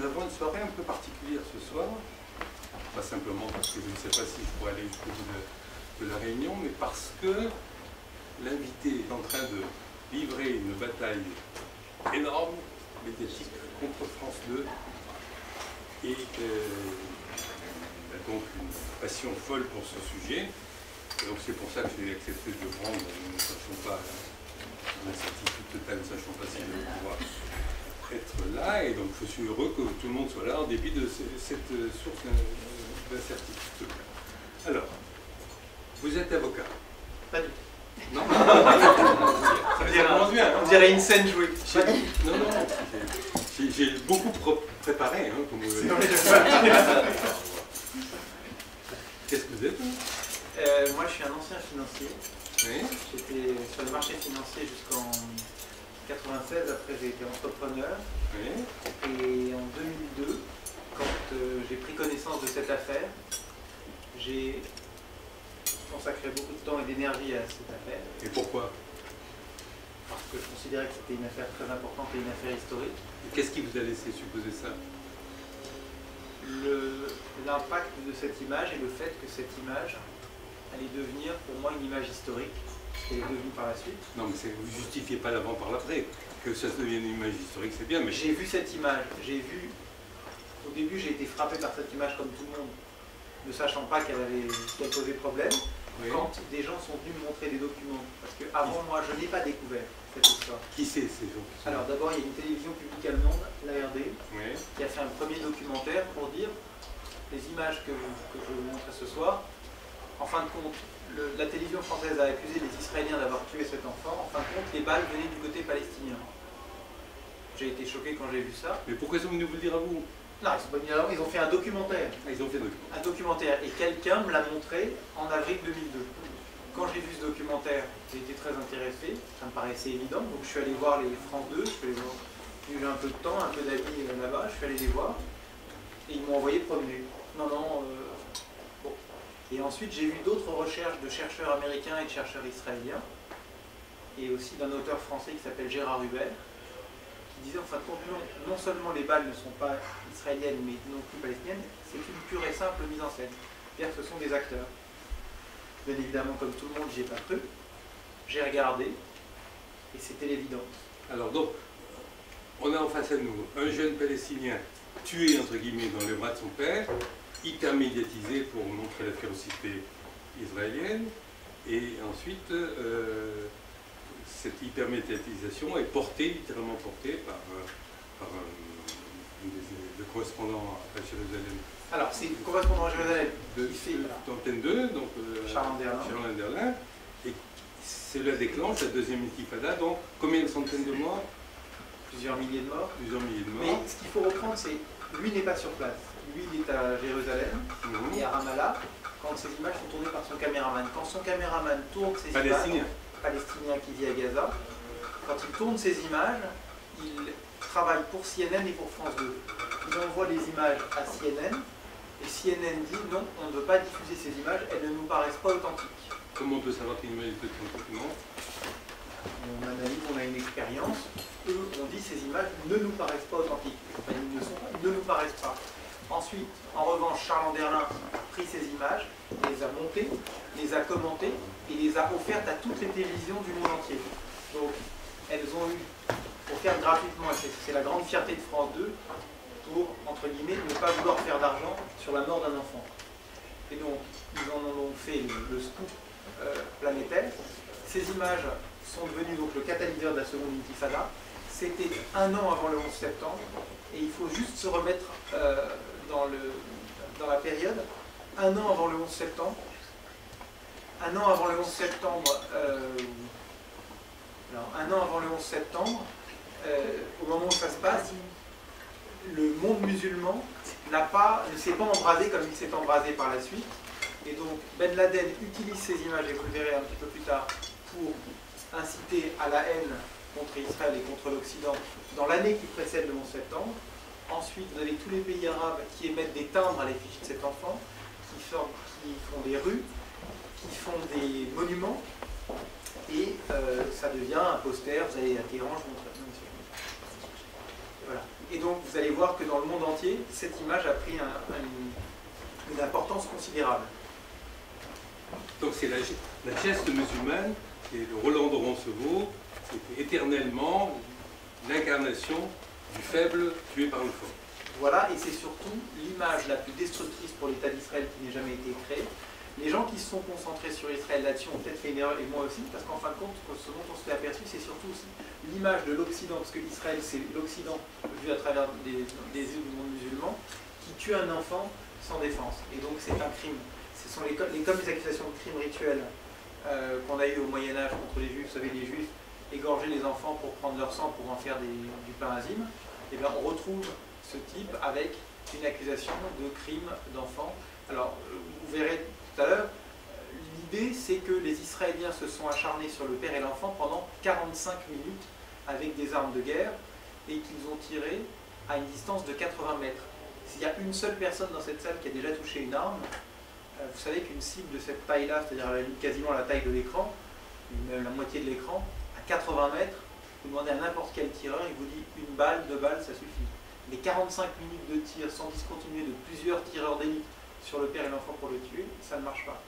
avons une soirée un peu particulière ce soir. Pas simplement parce que je ne sais pas si je pourrais aller jusqu'au bout de la réunion, mais parce que l'invité est en train de livrer une bataille énorme, médiatique, contre France 2. Et il a donc une passion folle pour ce sujet. Et donc c'est pour ça que j'ai accepté de le prendre. Nous ne sachons pas, dans la certitude totale, nous ne sachons pas s'il va pouvoir être là. Et donc je suis heureux que tout le monde soit là en dépit de cette source d'incertitude. Alors, vous êtes avocat? Pas du tout. Non. Ça commence bien. On dirait une scène jouée. Non, non. J'ai beaucoup préparé, hein, comme vous voyez. Qu'est-ce que vous êtes? Moi, je suis un ancien financier. Oui. J'étais sur le marché financier jusqu'en 96. Après, j'ai été entrepreneur. Oui. Et en 2002, quand j'ai pris connaissance de cette affaire, j'ai consacré beaucoup de temps et d'énergie à cette affaire. Et pourquoi? Parce que je considérais que c'était une affaire très importante et une affaire historique. Qu'est-ce qui vous a laissé supposer ça? L'impact de cette image et le fait que cette image allait devenir pour moi une image historique, ce qu'elle est devenue par la suite. Non, mais vous ne justifiez pas l'avant par l'après. Que ça devienne une image historique, c'est bien, mais... J'ai vu cette image, au début j'ai été frappé par cette image comme tout le monde, ne sachant pas qu'elle posait problème, oui. Quand des gens sont venus me montrer des documents. Parce qu'avant moi, je n'ai pas découvert cette histoire. Qui c'est ces gens? Alors d'abord, il y a une télévision publique allemande, l'ARD, oui. Qui a fait un premier documentaire pour dire les images que je vais vous montrer ce soir. En fin de compte, la télévision française a accusé les Israéliens d'avoir tué cet enfant. En fin de compte, les balles venaient du côté palestinien. J'ai été choqué quand j'ai vu ça. Mais pourquoi ils sont venus vous le dire à vous? Non, ils sont pas venus à vous, ils ont fait un documentaire. Ah, ils ont fait un documentaire. Un documentaire. Et quelqu'un me l'a montré en avril 2002. Quand j'ai vu ce documentaire, j'ai été très intéressé. Ça me paraissait évident. Donc je suis allé voir les France 2. J'ai eu un peu de temps, un peu d'amis là-bas. Je suis allé les voir. Et ils m'ont envoyé promener. Non. Bon. Et ensuite, j'ai vu d'autres recherches de chercheurs américains et de chercheurs israéliens. Et aussi d'un auteur français qui s'appelle Gérard Hubert, qui disait en fin de compte, non seulement les balles ne sont pas israéliennes, mais non plus palestiniennes, c'est une pure et simple mise en scène. C'est-à-dire que ce sont des acteurs. Bien évidemment, comme tout le monde, j'y ai pas cru. J'ai regardé, et c'était l'évidence. Alors donc, on a en face à nous un jeune Palestinien tué, entre guillemets, dans les bras de son père, hyper médiatisé pour montrer la férocité israélienne, et ensuite, cette hypermédiatisation est littéralement portée par le correspondant à Jérusalem. Alors, c'est le correspondant à Jérusalem d'Antenne 2, donc Charles Anderlin, et cela déclenche la deuxième intifada, donc combien de centaines de morts? Plusieurs milliers de morts. Plusieurs milliers de morts. Mais ce qu'il faut reprendre, c'est lui n'est pas sur place. Lui, il est à Jérusalem et à Ramallah quand ces images sont tournées par son caméraman. Quand son caméraman tourne ces images, palestinien qui vit à Gaza, quand il tourne ces images, il travaille pour CNN et pour France 2. Il envoie les images à CNN et CNN dit non, on ne veut pas diffuser ces images, elles ne nous paraissent pas authentiques. Comment on peut savoir qu'une image est authentique? Non. On analyse, on a une expérience. Eux, on dit ces images ne nous paraissent pas authentiques. Enfin, ils ne nous paraissent pas. Ensuite, en revanche, Charles Anderlin a pris ces images, les a montées, les a commentées et les a offertes à toutes les télévisions du monde entier. Donc, elles ont eu offertes gratuitement, et c'est la grande fierté de France 2, pour, entre guillemets, ne pas vouloir faire d'argent sur la mort d'un enfant. Et donc, ils en ont fait le scoop planétaire. Ces images sont devenues donc le catalyseur de la seconde intifada. C'était un an avant le 11 septembre, et il faut juste se remettre dans la période. Un an avant le 11 septembre, au moment où ça se passe, le monde musulman ne s'est pas embrasé comme il s'est embrasé par la suite. Et donc Ben Laden utilise ces images, et vous le verrez un petit peu plus tard, pour inciter à la haine contre Israël et contre l'Occident dans l'année qui précède le 11 septembre. Ensuite, vous avez tous les pays arabes qui émettent des timbres à l'effigie de cet enfant, qui font des rues, qui font des monuments, et ça devient un poster. Vous allez à Téhéran, je vous montre. Voilà. Et donc vous allez voir que dans le monde entier, cette image a pris une importance considérable. Donc c'est la geste musulmane, et le Roland de Roncevaux, c'était éternellement l'incarnation du faible tué par le fort. Voilà, et c'est surtout l'image la plus destructrice pour l'État d'Israël qui n'ait jamais été créée. Les gens qui se sont concentrés sur Israël là-dessus ont peut-être fait une erreur, et moi aussi, parce qu'en fin de compte, ce dont on s'est aperçu, c'est surtout aussi l'image de l'Occident, parce que Israël, c'est l'Occident vu à travers des yeux du monde musulman, qui tue un enfant sans défense. Et donc c'est un crime. Ce sont comme les accusations de crimes rituels qu'on a eu au Moyen-Âge contre les Juifs. Vous savez, les Juifs égorgeaient les enfants pour prendre leur sang pour en faire du pain azime. Et bien on retrouve ce type avec une accusation de crime d'enfant. Alors, vous verrez tout à l'heure, l'idée c'est que les Israéliens se sont acharnés sur le père et l'enfant pendant 45 minutes avec des armes de guerre et qu'ils ont tiré à une distance de 80 mètres. S'il y a une seule personne dans cette salle qui a déjà touché une arme, vous savez qu'une cible de cette taille-là, c'est-à-dire quasiment la taille de l'écran, même la moitié de l'écran, à 80 mètres, vous demandez à n'importe quel tireur, il vous dit une balle, 2 balles, ça suffit. Les 45 minutes de tir sans discontinuer de plusieurs tireurs d'élite sur le père et l'enfant pour le tuer, ça ne marche pas.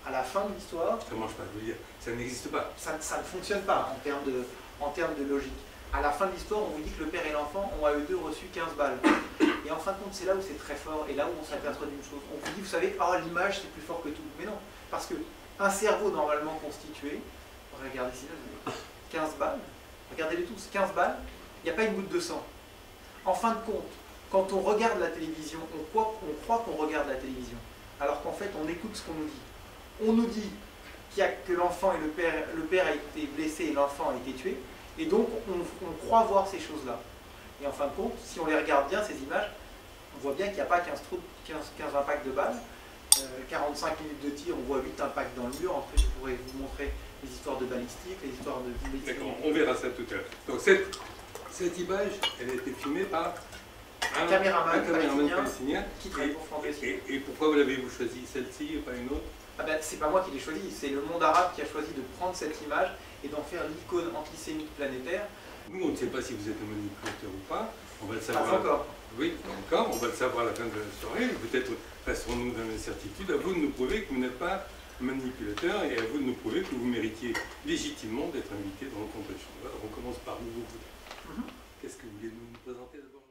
À la fin de l'histoire... Ça ne marche pas, je veux dire, ça n'existe pas. Ça ne fonctionne pas en termes de logique. À la fin de l'histoire, on vous dit que le père et l'enfant ont à eux deux reçu 15 balles. Et en fin de compte, c'est là où c'est très fort, et là où on s'aperçoit d'une chose. On vous dit, vous savez, oh, l'image c'est plus fort que tout. Mais non, parce qu'un cerveau normalement constitué, regardez ici, 15 balles, regardez-les tous, 15 balles, il n'y a pas une goutte de sang. En fin de compte, quand on regarde la télévision, on croit qu'on regarde la télévision, alors qu'en fait on écoute ce qu'on nous dit. On nous dit que l'enfant et le père a été blessé et l'enfant a été tué, et donc on croit voir ces choses-là. Et en fin de compte, si on les regarde bien, ces images, on voit bien qu'il n'y a pas 15 impacts de balles, 45 minutes de tir, on voit 8 impacts dans le mur. Après, je pourrais vous montrer les histoires de balistique, les histoires de... D'accord, on verra ça tout à l'heure. Donc cette image, elle a été filmée par un caméraman palestinien qui travaille pour France Bleu. Et pourquoi vous l'avez-vous choisi, celle-ci et pas une autre? Ah ben, c'est pas moi qui l'ai choisi, c'est le monde arabe qui a choisi de prendre cette image et d'en faire l'icône antisémite planétaire. Nous, on ne sait pas si vous êtes un manipulateur ou pas. On va le savoir. Pas encore. Oui, pas encore. On va le savoir à la fin de la soirée. Peut-être resterons-nous dans l'incertitude. À vous de nous prouver que vous n'êtes pas manipulateur et à vous de nous prouver que vous méritiez légitimement d'être invité dans le congrès. Alors, on commence par vous. Qu'est-ce que vous voulez nous présenter d'abord?